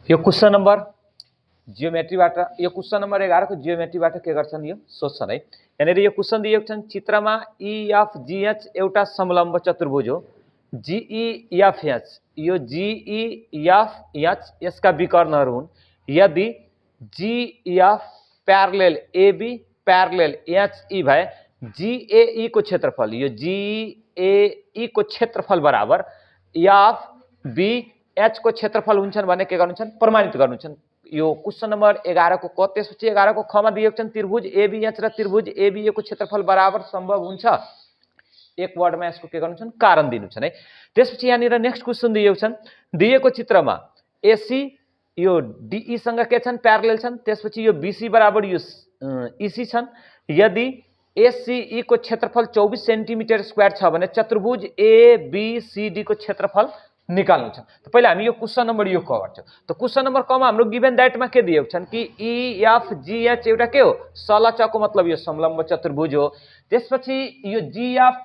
यो question number जियोमेट्रीबाट यो question number 11 को जियोमेट्रीबाट के गर्छन् यो सोध्छन् है। यहाँनिर यो क्वेशन दिएको छन् चित्रमा EFGH एउटा समलम्ब चतुर्भुज हो। GEFH यो GEFH यसका विकर्णहरू हुन्। यदि GEF प्यारलेल AB प्यारलेल HE भए GAE को क्षेत्रफल यो GAE को क्षेत्रफल बराबर FBH को क्षेत्रफल हुन्छन् भने के गर्नुहुन्छ प्रमाणित गर्नुहुन्छ। यो क्वेशन नंबर 11 को क त्यसपछि 11 को ख मा दिएको छन् त्रिभुज ABH र त्रिभुज ABA को क्षेत्रफल बराबर सम्भव हुन्छ। एक वर्डमा यसको के गर्नुहुन्छ कारण दिनुहुन्छ है। त्यसपछि यहाँनिर नेक्स्ट क्वेशन दिएको चित्रमा AC यो DE सँग के छन् प्यारलेल छन्। त्यसपछि यो BC बराबर यो EC छन्। यदि ACE को क्षेत्रफल 24 सेन्टिमिटर स्क्वायर छ भने चतुर्भुज ABCD को क्षेत्रफल निकाल्नु छ। तो पहिला हामी यो क्वेशन नंबर यो क गर्छौं। तो क्वेशन नंबर क मा हाम्रो गिवन दैट मा के दिएको छन् कि EFGH एउटा के हो सलच को मतलब यो समलम्ब चतुर्भुज हो। त्यसपछि यो GF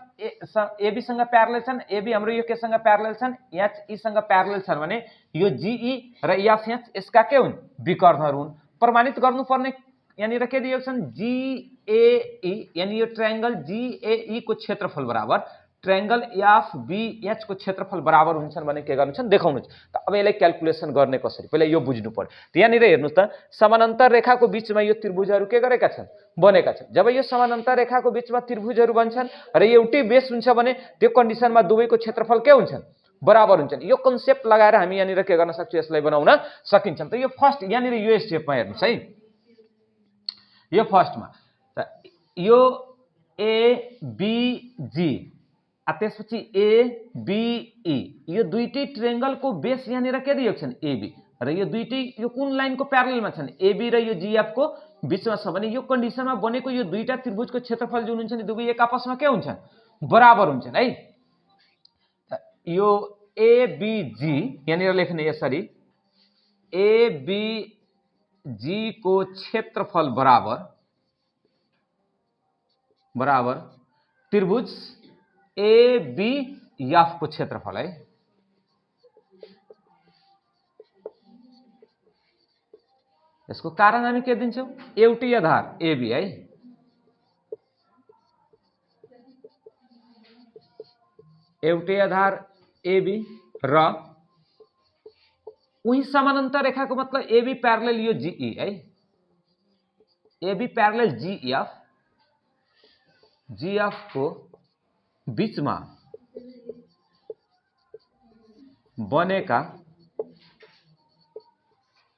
AB सँग प्यारलेल छन्। AB हाम्रो यो के सँग प्यारलेल छन् HE सँग प्यारलेल छन् भने यो GE र FH यसका के हुन् विकर्णहरू हुन्। प्रमाणित गर्नुपर्ने यहाँनिर के दिएको छन् GAE यानी यो ट्रायंगल GAE को क्षेत्रफल बराबर ट्रायंगल FBH को क्षेत्रफल बराबर हुन्छन् भने के गर्नु छ देखाउनु छ। त अब यसलाई क्याल्कुलेसन गर्ने कसरी पहिला यो बुझ्नु पर्यो। त यहाँनिर हेर्नुस् त समानान्तर रेखाको बीचमा यो त्रिभुजहरू के गरेका छन् बनेका छन्। जब यो समानान्तर रेखाको बीचमा त्रिभुजहरू बन्छन् र एउटै बेस हुन्छ भने त्यो कन्डिसनमा दुवैको क्षेत्रफल के हुन्छन् बराबर हुन्छन्। यो कन्सेप्ट लगाएर हामी यहाँनिर के गर्न सक्छौं यसलाई बनाउन सकिन्छ। त यो फर्स्ट यहाँनिर यो स्टेपमा हेर्नुस् है। यो फर्स्टमा त यो ABG त्यसपछि ABE यो दुईटै ट्रायंगलको बेस यहाँनिर के दिएको छन् AB र यो दुईटै यो कुन लाइनको प्यारललमा छन् AB र यो GF को बीचमा छ भने यो कन्डिसनमा बनेको यो दुईटा त्रिभुजको क्षेत्रफल जुन हुन्छ नि दुवै एक आपसमा के हुन्छन् बराबर हुन्छन् है। यो ABG यहाँनिर लेख्ने यसरी ABG को क्षेत्रफल बराबर त्रिभुज ABF को क्षेत्रफल है। यसको कारण हामी के दिन्छौं एउटै आधार AB है। एउटै आधार AB र उही समानान्तर रेखाको मतलब AB प्यारलेल यो GE है। AB प्यारलेल GF को बीचमा बनेका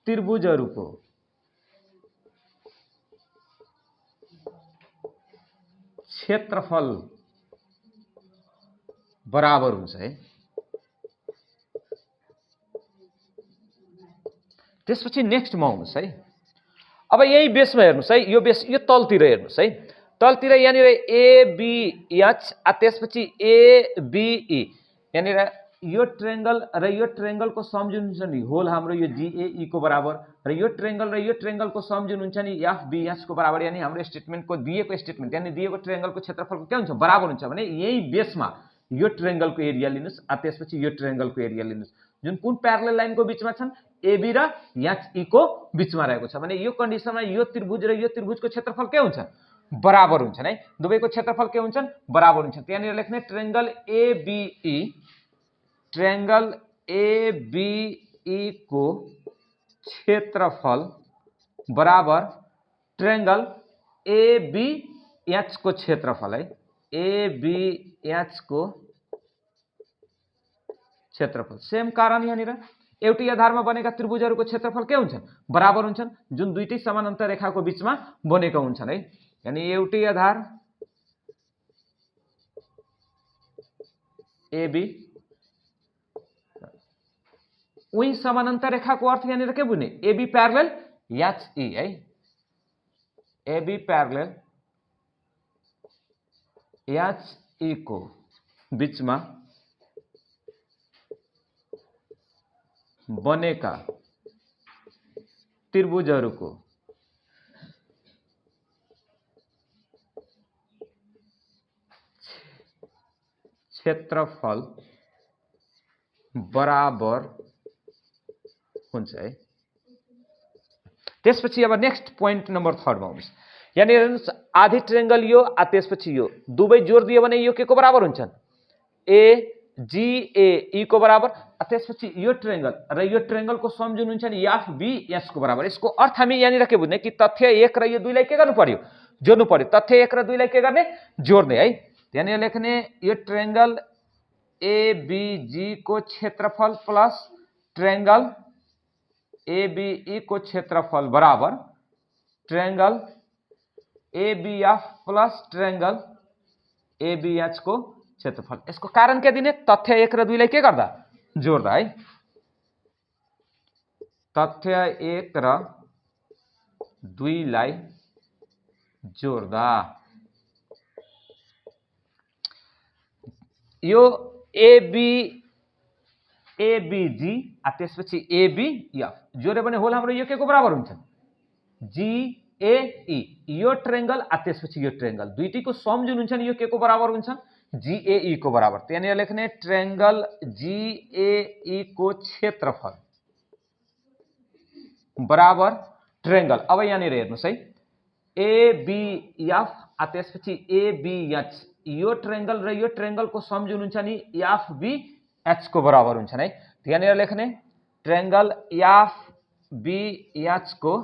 त्रिभुजहरूको क्षेत्रफल बराबर हुन्छ है। त्यसपछि नेक्स्टमा आउनुस् है। अब यही बेसमा हेर्नुस् है। यो बेस यो तलतिर हेर्नुस् है। तलतिर यहाँनिर ABH त्यसपछि ABE यहाँनिर यो ट्रायंगल र यो ट्रायंगल को सम जुन हुन्छ नि होल हाम्रो यो GAE को बराबर र यो ट्रायंगल को सम जुन हुन्छ नि FBH को बराबर यानी हाम्रो स्टेटमेन्ट को दिएको स्टेटमेन्ट यानी दिएको ट्रायंगल को क्षेत्रफल के हुन्छ बराबर हुन्छ भने यही बेसमा यो ट्रायंगल को एरिया लिनुस् त्यसपछि यो ट्रायंगल को एरिया लिनुस् जुन कुन प्यारलल लाइन को बीचमा छन् AB र HE को बीचमा रहेको छ भने यो कन्डिसनमा यो त्रिभुज र यो त्रिभुजको क्षेत्रफल के हुन्छ बराबर हुन्छन् है। दुवैको क्षेत्रफल के हुन्छन् बराबर हुन्छन्। त्यहाँनिर लेख्ने ट्रायंगल ABE को क्षेत्रफल बराबर ट्रायंगल ABH को क्षेत्रफल है। ABH को क्षेत्रफल सेम कारण यहाँनिर एउटै आधारमा बनेका त्रिभुजहरूको क्षेत्रफल के हुन्छन् बराबर हुन्छन् जुन दुईटै समानान्तर रेखाको बीचमा बनेका हुन्छन् है। यानी एउटै आधार AB उही समानान्तर रेखाको अर्थ यहाँनिर के बुझ्ने AB प्यारलेल HE है। AB प्यारलेल HE को बीचमा बनेका त्रिभुजहरूको क्षेत्रफल बराबर हुन्छ है। त्यसपछि अब नेक्स्ट पोइन्ट नम्बर 3 मा आउनुस्। यानी हेर्नुस् आधी ट्रायंगल यो त्यसपछि यो दुवै जोड दियो भने यो के को बराबर हुन्छन् ए जी ए ई को बराबर। त्यसपछि यो ट्रायंगल र यो ट्रायंगल को सम जुन हुन्छ नि एफ बी एच को बराबर। यसको अर्थ हामी यहाँनिर के बुझ्ने कि तथ्य 1 र यो 2 लाई के गर्नु पर्यो जोड्नु पर्यो। तथ्य 1 र 2 लाई के गर्ने जोड्ने है। यहाँनिर लेख्ने यो ट्रायंगल एबीजी को क्षेत्रफल प्लस ट्रायंगल एबीई को क्षेत्रफल बराबर triangle ABF plus triangle ABH को क्षेत्रफल। यसको कारण के दिने तथ्य 1 र 2 लाई के गर्दा जोड्दा है। तथ्य 1 र 2 लाई जोड्दा यो एबीजी त्यसपछि एबीएफ जोड्यो भने होल हाम्रो यो के को बराबर हुन्छ जीएई। यो ट्रायंगल त्यसपछि यो ट्रायंगल दुईटीको सम जुन हुन्छ नि यो के को बराबर हुन्छ जीएई को बराबर। त्यहाँनिर लेख्ने ट्रायंगल जीएई को क्षेत्रफल बराबर ट्रायंगल। अब यहाँनिर हेर्नुस् है एबीएफ त्यसपछि एबीएच यो ट्रायंगल र यो ट्रायंगल को सम जुन हुन्छ नि एफबीएच को बराबर हुन्छ है। यहाँनिर लेख्ने ट्रायंगल एफबीएच को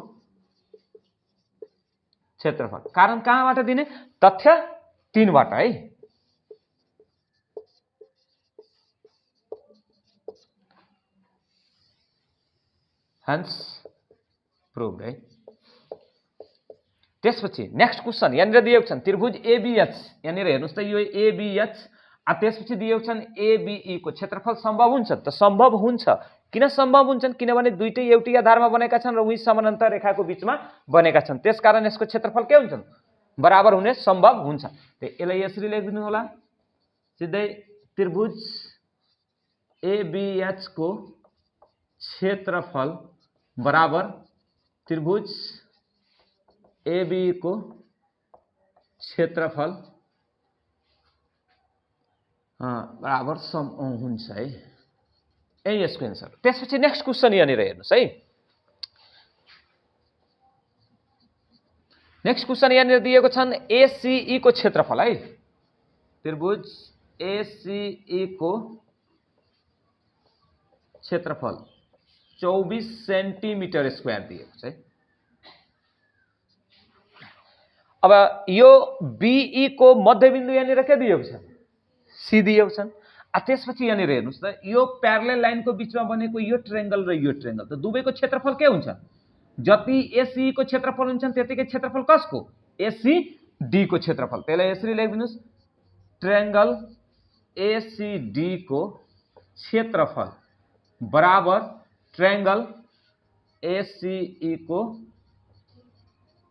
क्षेत्रफल। कारण कहाँबाट दिने तथ्य 3 बाट है। हेन्स प्रूव्ड है। त्यसपछि नेक्स्ट क्वेशन यहाँनिर दिएको छन् त्रिभुज एबीएच। यहाँनिर हेर्नुस् त यो एबीएच त्यसपछि दिएको छन् एबीई को क्षेत्रफल सम्भव हुन्छ त सम्भव हुन्छ। किन सम्भव हुन्छन् किनभने दुईटै एउटै आधारमा बनेका छन् र उही समानान्तर रेखाको बीचमा बनेका छन्। त्यसकारण यसको क्षेत्रफल के हुन्छन् बराबर हुने सम्भव हुन्छ। यसलाई यसरी लेखिदिनु होला सिधै त्रिभुज एबीएच को क्षेत्रफल बराबर त्रिभुज एबी को क्षेत्रफल बराबर सम हुन्छ है। यही यसको एन्सर। त्यसपछि नेक्स्ट क्वेशन यहाँनिर हेर्नुस् है। नेक्स्ट क्वेशन यहाँनिर दिएको छन् एसीई को क्षेत्रफल है। त्रिभुज एसीई को क्षेत्रफल 24 सेन्टिमिटर स्क्वायर दिएको छ है। अब यो बीई को मध्यबिन्दु यहाँनिर के दिएको छ सी दिएको छन्। त्यसपछि यहाँनिर हेर्नुस् त यो प्यारलल लाइन को बीचमा बनेको यो ट्रायंगल र यो ट्रायंगल त दुवैको क्षेत्रफल के हुन्छ जति एसी को क्षेत्रफल हुन्छन् त्यतिकै क्षेत्रफल कसको एसीडी को क्षेत्रफल। त्यसलाई यसरी लेखिदिनुस् ट्रायंगल एसीडी को क्षेत्रफल बराबर ट्रायंगल एसीई को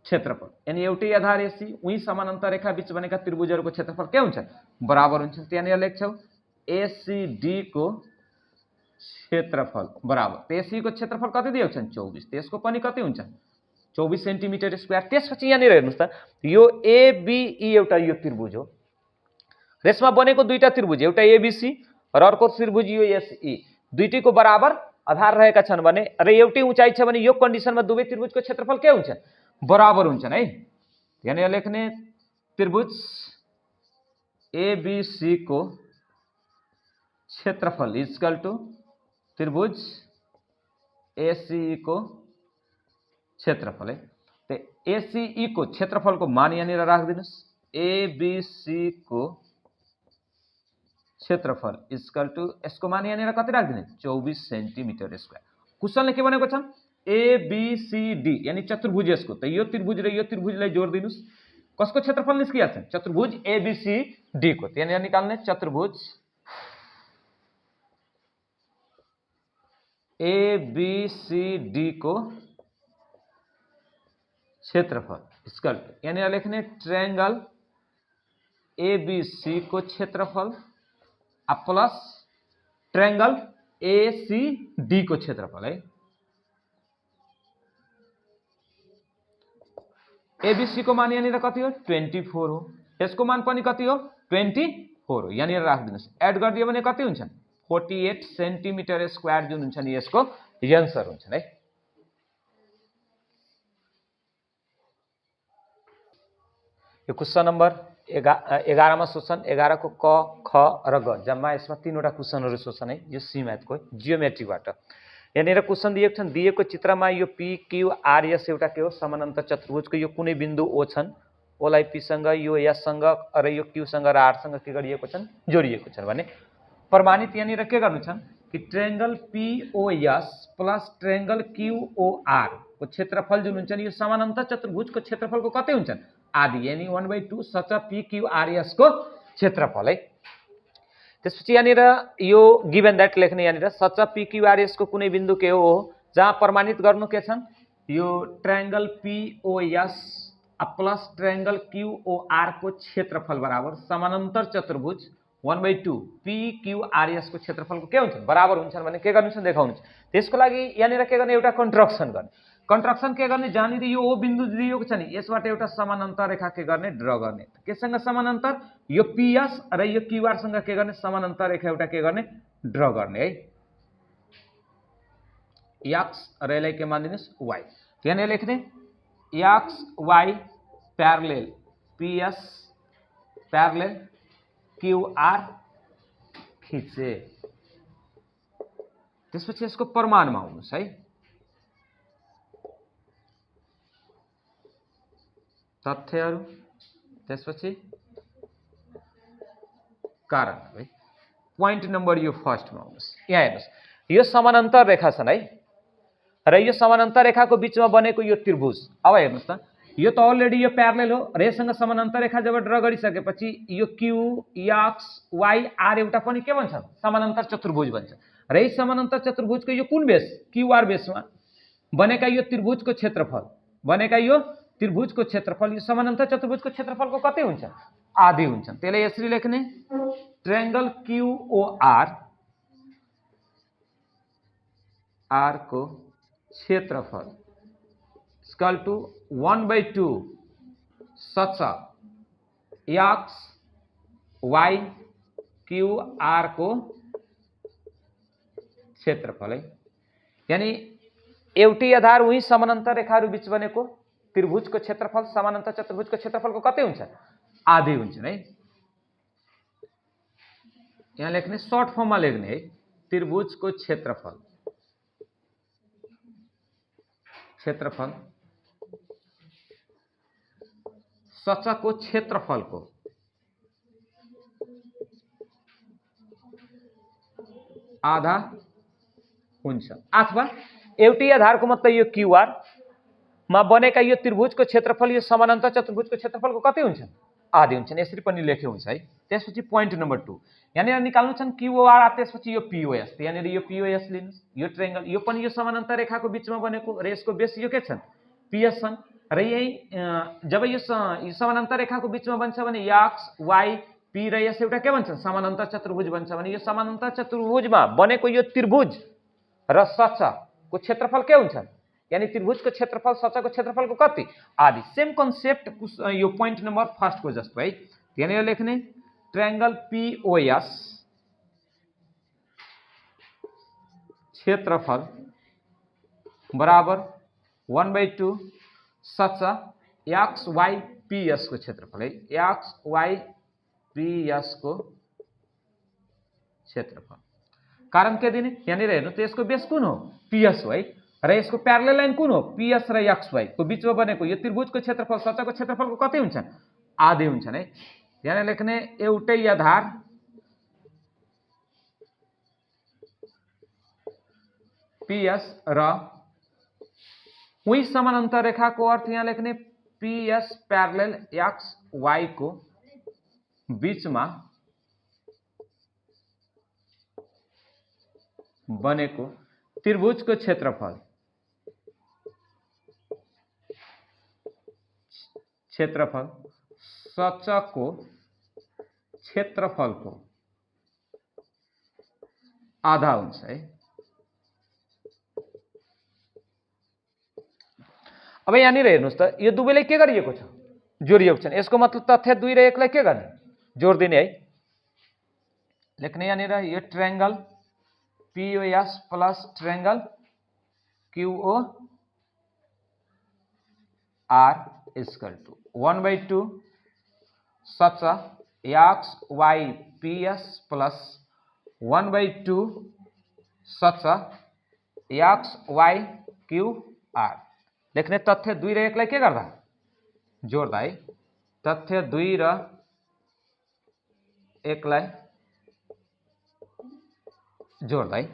क्षेत्रफल। यानी एउटै आधार एसी उही समानान्तर रेखा बीच बनेका त्रिभुजहरुको क्षेत्रफल के हुन्छ बराबर हुन्छ। त्यहाँनिर लेख्छौ एसीडी को क्षेत्रफल बराबर एसी को क्षेत्रफल कति दिएको छन् 24 त्यसको पनि कति हुन्छ 24 सेन्टिमिटर स्क्वायर। त्यसपछि यहाँनिर हेर्नुस् त यो एबीई एउटा यो त्रिभुज हो। यसमा बनेको दुईटा त्रिभुज एउटा एबीसी र अर्को त्रिभुज यो एसई दुईटैको बराबर आधार रहेका छन् भने र एउटै उचाइ छ भने यो कन्डिसनमा दुवै त्रिभुजको क्षेत्रफल के हुन्छ बराबर हुन्छन् है। यहाँनिर लेख्ने त्रिभुज एबीसी को क्षेत्रफल इक्वल टु त्रिभुज एसीई को क्षेत्रफल है। तो एसीई को क्षेत्रफल को मान यहाँनिर राखिदिनुस् एबीसी को क्षेत्रफल इक्वल टु यसको मान यहाँनिर कति राखिदिने 24 सेन्टिमिटर स्क्वायर। क्वेशनले के भनेको छ एबीसीडी यानी चतुर्भुज यसको त यो त्रिभुज र यो त्रिभुजलाई जोड्दिनुस् कसको क्षेत्रफल निस्किएको छ चतुर्भुज एबीसीडी को। त्यहाँ निकाल्ने चतुर्भुज एबीसीडी को क्षेत्रफल इक्वल टु यहाँनिर लेख्ने ट्रायंगल एबीसी को क्षेत्रफल प्लस ट्रायंगल एसीडी को क्षेत्रफल है। एबीसी को मान यहाँनिर कति हो 24 हो यसको मान पनि कति हो 24 हो यहाँनिर राखिदिनुस् एड गरिदियो भने कति हुन्छ 48 सेन्टिमिटर स्क्वायर जुन हुन्छ नि यसको आन्सर हुन्छ है। यो क्वेसन नम्बर 11 मा सोचन 11 को क ख र ग जम्मा यसमा 3वटा क्वेसनहरु सोचन है यो सी म्याथको जियोमेट्रीबाट। यहाँनिर क्वेसन दिएको छन् दिएको चित्रमा यो पी क्यू आर एस एउटा के हो समानान्तर चतुर्भुजको यो कुनै बिन्दु ओ छन् ओलाई पी सँग यो एस सँग र यो क्यू सँग र आर सँग के गरिएको छन् जोडिएको छन् भने प्रमाणित यहाँनिर के गर्नु छन् कि ट्रायंगल पीओएस प्लस ट्रायंगल क्यूओआर को क्षेत्रफल जुन हुन्छ नि यो समानान्तर चतुर्भुजको क्षेत्रफलको कतै हुन्छन् आदि यानी 1/2 सच पीक्यूआरएस को क्षेत्रफल है। त्यसपछि यहाँनिर यो गिवन दैट लेख्ने यहाँनिर सच पीक्यूआरएस को कुनै बिन्दु के हो जहाँ प्रमाणित गर्नु के छन् यो ट्रायंगल पीओएस प्लस ट्रायंगल क्यूओआर को क्षेत्रफल बराबर समानान्तर चतुर्भुज 1/2 पीक्यूआरएस को क्षेत्रफलको के हुन्छ बराबर हुन्छन् भने के गर्नु छ देखाउनु छ। त्यसको लागि यहाँनिर के गर्ने एउटा कन्स्ट्रक्सन गर्ने कन्स्ट्रक्सन के गर्ने जहाँनिर यो ओ बिन्दु दिएको छ नि यसबाट एउटा समानान्तर रेखा के गर्ने ड्र गर्ने केसँग समानान्तर यो पीएस र यो क्यूआर सँग के गर्ने समानान्तर रेखा एउटा के गर्ने ड्र गर्ने है एक्स र यसलाई के मानिदिनुस् वाई यहाँनिर लेख्ने एक्स वाई प्यारलेल पीएस प्यारलेल क्यूआर खिचे। त्यसपछि यसको प्रमाणमा आउनुस् है तथ्यहरु त्यसपछि कारण है पॉइंट नंबर यो फर्स्टमा आउनुस् यहाँ हेर्नुस् यो समानान्तर रेखा छन् है र यो समानान्तर रेखाको बीचमा बनेको यो त्रिभुज अब हेर्नुस् त यो त अलरेडी यो प्यारलेल हो र यससँग समानान्तर रेखा जब ड्र गरिसकेपछि यो क्यू एक्स वाई आर एउटा पनि के भन्छ समानान्तर चतुर्भुज भन्छ र यस समानान्तर चतुर्भुजको यो कुन बेस क्यूआर बेसमा बनेका यो त्रिभुजको क्षेत्रफल यो समानान्तर चतुर्भुजको क्षेत्रफलको कतै हुन्छ आधी हुन्छ। त्यसले यसरी लेख्ने ट्रायंगल क्यूओआर आर को क्षेत्रफल equal to 1/2 such X Y Q R को क्षेत्रफल है यानी एउटै आधार उही समानान्तर रेखाहरू बीच बनेको त्रिभुजको क्षेत्रफल समानान्तर चतुर्भुजको क्षेत्रफलको कतै हुन्छ आधी हुन्छ है। यहाँ लेख्ने सर्ट फर्ममा लेख्ने है त्रिभुजको क्षेत्रफल सचको क्षेत्रफलको आधा हुन्छ अथवा एउटै आधारको मतलब यो क्यूआर मा बनेका यो त्रिभुजको क्षेत्रफल यो समानान्तर चतुर्भुजको क्षेत्रफलको कतै हुन्छ आधी हुन्छन् यसरी पनि लेखे हुन्छ है। त्यसपछि पोइन्ट नम्बर 2 यहाँनिर निकाल्नु छन् क्यूओआर त्यसपछि यो पीओएस यहाँनिर यो पीओएस लिनुस् यो ट्रायंगल यो पनि यो समानान्तर रेखाको बीचमा बनेको र यसको बेस यो के छन् पीएस छन् र यही जब यो समानान्तर रेखाको बीचमा बन्छ भने एक्स वाई पी र एस एउटा के भन्छन् समानान्तर चतुर्भुज बन्छ भने यो समानान्तर चतुर्भुजमा बनेको यो त्रिभुज र सचको क्षेत्रफल के हुन्छ यानी त्रिभुजको क्षेत्रफल सचको क्षेत्रफलको कति आधी सेम कन्सेप्ट यो पोइन्ट नम्बर फर्स्ट को जस्तो है। यहाँनिर लेख्ने ट्रायंगल पीओएस क्षेत्रफल बराबर 1/2 सच एक्स वाई पीएस को क्षेत्रफल है एक्स वाई पीएस को क्षेत्रफल कारण के दिने यहाँनिर हेर्नु त यसको बेस कुन हो पीएस हो है र यसको प्यारलेल लाइन कुन हो पीएस र एक्स वाई को बीचमा बनेको यो त्रिभुजको क्षेत्रफल सचको क्षेत्रफलको कतै हुन्छन् आधी हुन्छन् है। यहाँ लेख्ने एउटै आधार पीएस र उही समानान्तर रेखाको अर्थ यहाँ लेख्ने पीएस प्यारलेल एक्स वाई को बीचमा बनेको त्रिभुजको क्षेत्रफल सचको क्षेत्रफलको आधा हुन्छ है। अब यहाँनिर हेर्नुस् त यो दुवैले के गरिएको छ जोडिएको छन् यसको मतलब तथ्य 2 र 1 लाई के गर्ने जोड दिने है। लेख्ने यहाँनिर यो triangle POS plus triangle QO R equal to 1/2 such x y ps plus 1/2 such x y q r लेख्ने तथ्य 2 र 1 लाई के गर्दा जोड्दा है तथ्य 2 र 1 लाई जोड्दा है।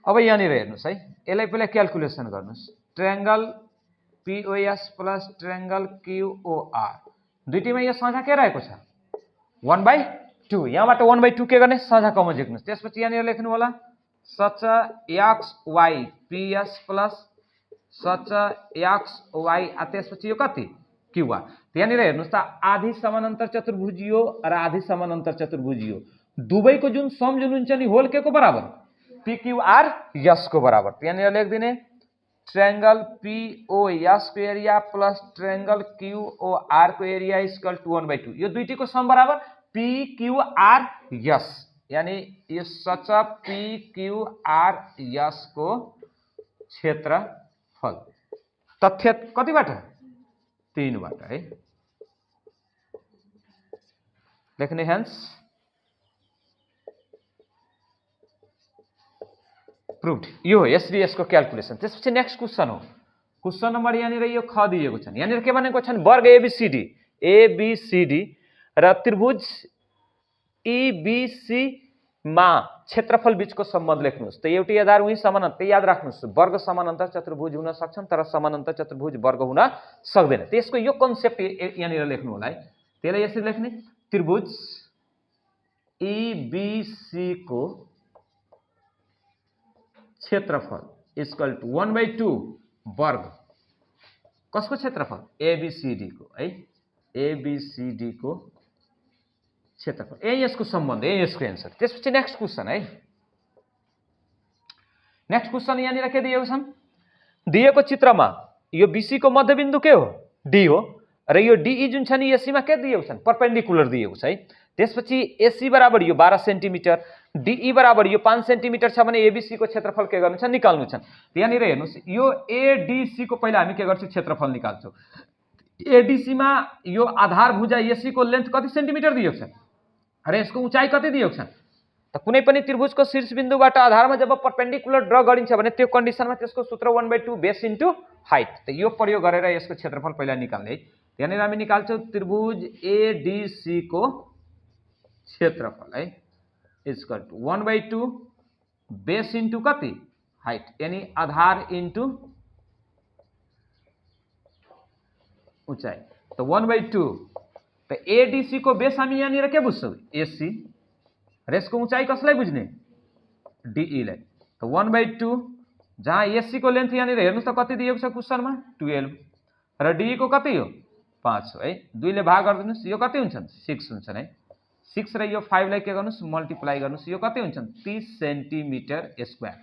अब यहाँनिर हेर्नुस् है यसलाई पहिला क्याल्कुलेसन गर्नुस् triangle POS plus triangle QOR दुईटैमा यो साझा के रहेको छ 1/2 यहाँबाट 1/2 के गर्ने साझाकोमा झिक्नुस् त्यसपछि यहाँनिर लेख्नु होला such x y ps plus such x y त्यसपछि यो कति QR यहाँनिर हेर्नुस् त आधी समानान्तर चतुर्भुज यो र आधी समानान्तर चतुर्भुज यो दुवैको जुन सम जुन हुन्छ नि होल के को बराबर PQR यस को बराबर यहाँनिर लेख्दिने ट्रायंगल POS को एरिया प्लस ट्रायंगल QOR को एरिया इक्वल टु 1/2 यो दुईटीको सम बराबर PQR यस यानी यो सच PQR यस को क्षेत्रफल तथ्य कतिबाट 3 बाट है लेख्ने हेन्स प्रूव्ड यो एसडीएस को क्याल्कुलेसन। त्यसपछि नेक्स्ट क्वेशन हो क्वेशन नम्बर यहाँनिर यो ख दिएको छ यहाँनिर के भनेको छ वर्ग एबीसीडी र त्रिभुज ईबीसी मा क्षेत्रफल बीचको सम्बन्ध लेख्नुस् त एउटै आधार उही समानान्तर याद राख्नुस् वर्ग समानान्तर चतुर्भुज हुन सक्छन् तर समानान्तर चतुर्भुज वर्ग हुन सक्दैन त्यसको यो कन्सेप्ट यहाँनिर लेख्नु होला है त्यसलाई यसरी लेख्ने त्रिभुज ईबीसी को क्षेत्रफल इक्वल टु 1/2 वर्ग कसको क्षेत्रफल एबीसीडी को है एबीसीडी को क्षेत्रफल यही यसको सम्बन्ध यही यसको एन्सर। त्यसपछि नेक्स्ट क्वेशन है नेक्स्ट क्वेशन यहाँनिर के दिएको छ दिएको चित्रमा यो बीसी को मध्यबिन्दु के हो डी हो र यो डीई जुन छ नि एसी मा के दिएको छ परपेन्डिकुलर दिएको छ है। त्यसपछि एसी बराबर यो 12 सेन्टिमिटर डीई बराबर यो 5 सेन्टिमिटर छ भने एबीसी को क्षेत्रफल के गर्नु छ निकाल्नु छ यहाँनिर हेर्नुस् यो एडीसी को पहिला हामी के गर्छौं क्षेत्रफल निकाल्छौं एडीसी मा यो आधार भुजा एसी को लेन्थ कति सेन्टिमिटर दिएको छ र यसको उचाइ कति दिएको छ त कुनै पनि त्रिभुजको शीर्ष बिन्दुबाट आधारमा जब परपेन्डिकुलर ड्रा गरिन्छ भने त्यो कन्डिसनमा त्यसको सूत्र 1/2 बेस इन्टु हाइट त यो प्रयोग गरेर यसको क्षेत्रफल पहिला निकाल्ने है। यहाँनिर हामी निकाल्छौं त्रिभुज एडीसी को क्षेत्रफल है इक्वल टु 1/2 बेस इन्टु कति हाइट यानी आधार इन्टु उचाइ त 1/2 त एडीसी को बेस हामी यहाँनिर के बुझ्छौं एसी र यसको उचाइ कसलाई बुझ्ने डीई लाई त 1/2 जहाँ एसी को लेन्थ यहाँनिर हेर्नुस् त कति दिएको छ क्वेशनमा 12 र डीई को कति हो 5 हो है 2 ले भाग गर्दिनुस् यो कति हुन्छन् 6 हुन्छन् है 6 र यो 5 लाई के गर्नुस् मल्टिप्लाई गर्नुस् यो कति हुन्छन् 30 सेन्टिमिटर स्क्वायर।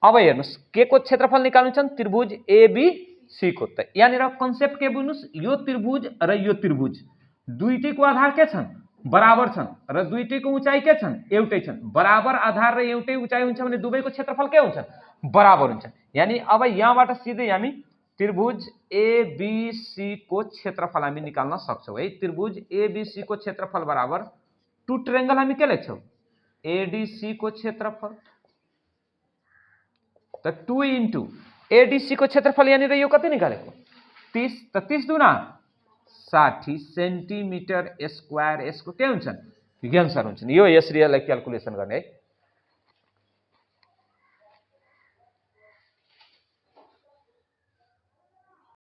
अब हेर्नुस् के को क्षेत्रफल निकाल्नु छ त्रिभुज एबीसी को त यहाँनिर कन्सेप्ट के बुझ्नुस् यो त्रिभुज र यो त्रिभुज दुईटैको आधार के छन् बराबर छन् र दुईटैको उचाइ के छन् एउटै छन् बराबर आधार र एउटै उचाइ हुन्छ भने दुवैको क्षेत्रफल के हुन्छन् बराबर हुन्छन् यानी अब यहाँबाट सिधै हामी त्रिभुज एबीसी को क्षेत्रफल हामी निकाल्न सक्छौं है त्रिभुज एबीसी को क्षेत्रफल बराबर टु ट्रायंगल हामी के लेख्छौं एडीसी को क्षेत्रफल त 2 इन्टु एडीसी को क्षेत्रफल यहाँनिर यो कति निकालेको 30 त 30 दुना 60 सेन्टिमिटर स्क्वायर यसको के हुन्छन् आन्सर हुन्छन् यो यसरी यसलाई क्याल्कुलेसन गर्ने है